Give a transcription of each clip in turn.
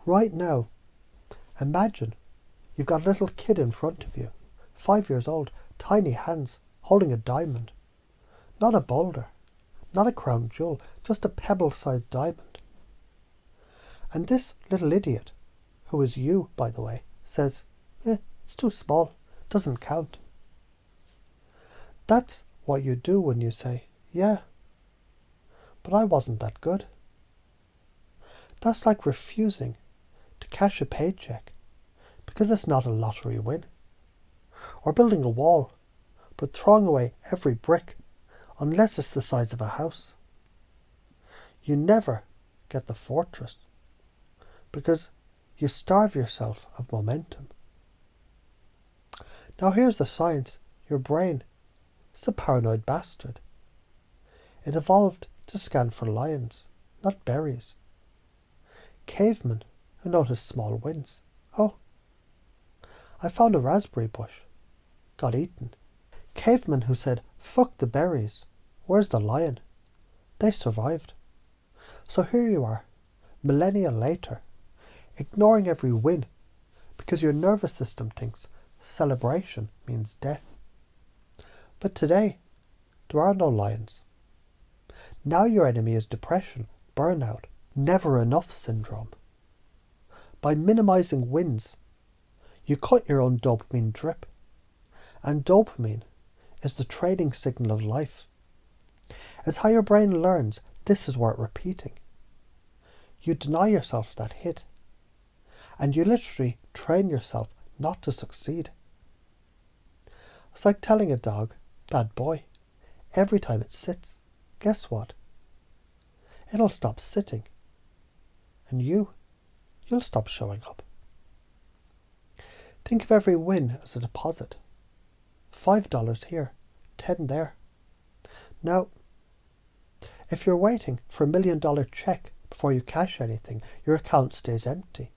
Right now, imagine you've got a little kid in front of you, 5 years old, tiny hands, holding a diamond. Not a boulder, not a crown jewel, just a pebble-sized diamond. And this little idiot, who is you, by the way, says, it's too small, doesn't count. That's what you do when you say, yeah, but I wasn't that good. That's like refusing to cash a paycheck because it's not a lottery win. Or building a wall, but throwing away every brick unless it's the size of a house. You never get the fortress because you starve yourself of momentum. Now here's the science. Your brain is a paranoid bastard. It evolved to scan for lions, not berries. Cavemen who noticed small wins. Oh, I found a raspberry bush. Got eaten. Cavemen who said, fuck the berries. Where's the lion? They survived. So here you are, millennia later, ignoring every win because your nervous system thinks celebration means death. But today, there are no lions. Now your enemy is depression, burnout, never enough syndrome. By minimizing wins, you cut your own dopamine drip. And dopamine is the trading signal of life. It's how your brain learns this is worth repeating. You deny yourself that hit. And you literally train yourself not to succeed. It's like telling a dog, bad boy, every time it sits. Guess what? It'll stop sitting. And you'll stop showing up. Think of every win as a deposit. $5 here, 10 there. Now, if you're waiting for $1 million check before you cash anything, your account stays empty.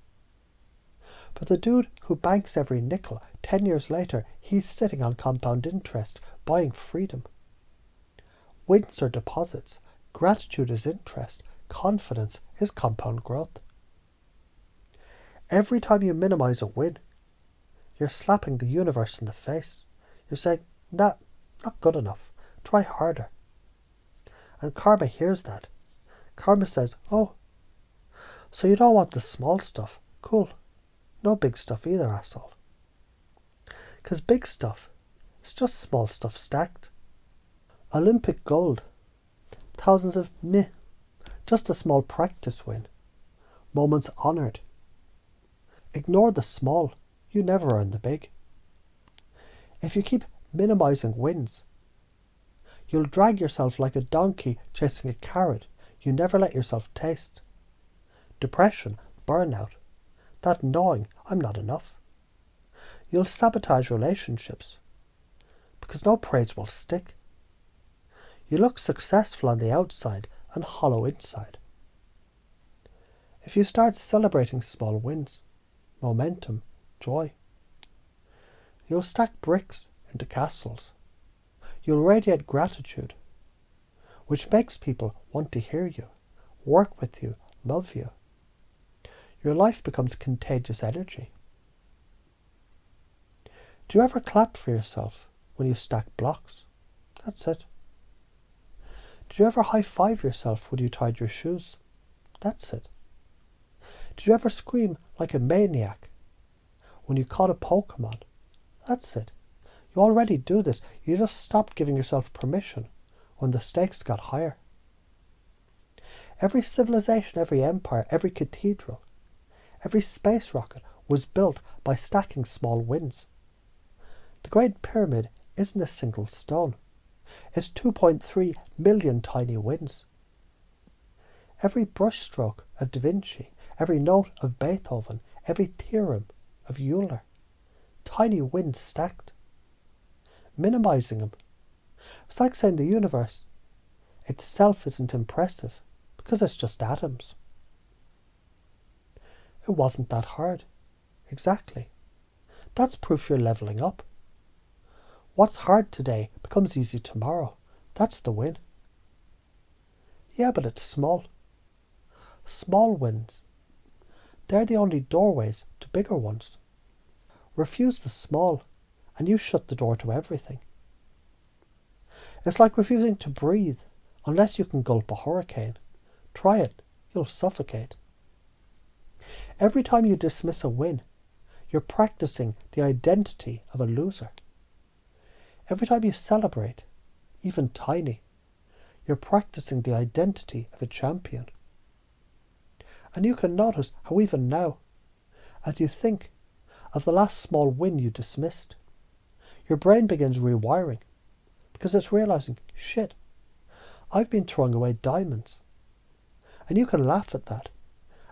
But the dude who banks every nickel, 10 years later, he's sitting on compound interest, buying freedom. Wins are deposits. Gratitude is interest. Confidence is compound growth. Every time you minimize a win, you're slapping the universe in the face. You're saying, nah, not good enough. Try harder. And karma hears that. Karma says, oh, so you don't want the small stuff. Cool. No big stuff either, asshole. Because big stuff is just small stuff stacked. Olympic gold. Thousands of meh. Just a small practice win. Moments honoured. Ignore the small. You never earn the big. If you keep minimizing wins, you'll drag yourself like a donkey chasing a carrot you never let yourself taste. Depression, burnout, that gnawing, I'm not enough. You'll sabotage relationships because no praise will stick. You look successful on the outside and hollow inside. If you start celebrating small wins, momentum, joy, you'll stack bricks into castles. You'll radiate gratitude, which makes people want to hear you, work with you, love you. Your life becomes contagious energy. Do you ever clap for yourself when you stack blocks? That's it. Did you ever high-five yourself when you tied your shoes? That's it. Did you ever scream like a maniac when you caught a Pokemon? That's it. You already do this. You just stopped giving yourself permission when the stakes got higher. Every civilization, every empire, every cathedral, every space rocket was built by stacking small wins. The Great Pyramid isn't a single stone. It's 2.3 million tiny wins. Every brushstroke of Da Vinci, every note of Beethoven, every theorem of Euler, tiny wins stacked. Minimizing them. It's like saying the universe itself isn't impressive because it's just atoms. It wasn't that hard. Exactly. That's proof you're leveling up. What's hard today becomes easy tomorrow. That's the win. Yeah, but it's small. Small wins. They're the only doorways to bigger ones. Refuse the small, and you shut the door to everything. It's like refusing to breathe. Unless you can gulp a hurricane, try it, you'll suffocate. Every time you dismiss a win, you're practicing the identity of a loser. Every time you celebrate, even tiny, you're practicing the identity of a champion. And you can notice how even now, as you think of the last small win you dismissed, your brain begins rewiring because it's realizing, shit, I've been throwing away diamonds. And you can laugh at that.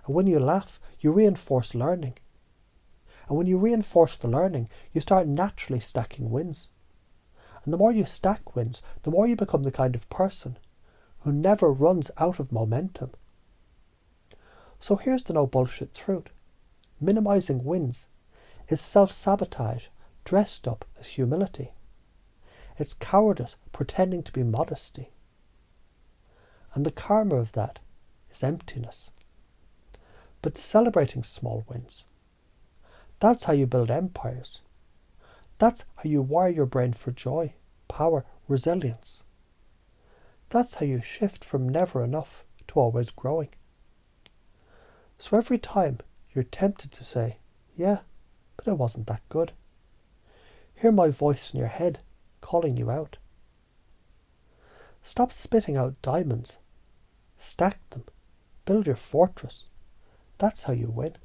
And when you laugh, you reinforce learning. And when you reinforce the learning, you start naturally stacking wins. And the more you stack wins, the more you become the kind of person who never runs out of momentum. So here's the no bullshit truth. Minimizing wins is self-sabotage dressed up as humility. It's cowardice pretending to be modesty. And the karma of that is emptiness. But celebrating small wins, that's how you build empires. That's how you wire your brain for joy, power, resilience. That's how you shift from never enough to always growing. So every time you're tempted to say, yeah, but it wasn't that good, hear my voice in your head calling you out. Stop spitting out diamonds. Stack them. Build your fortress. That's how you win.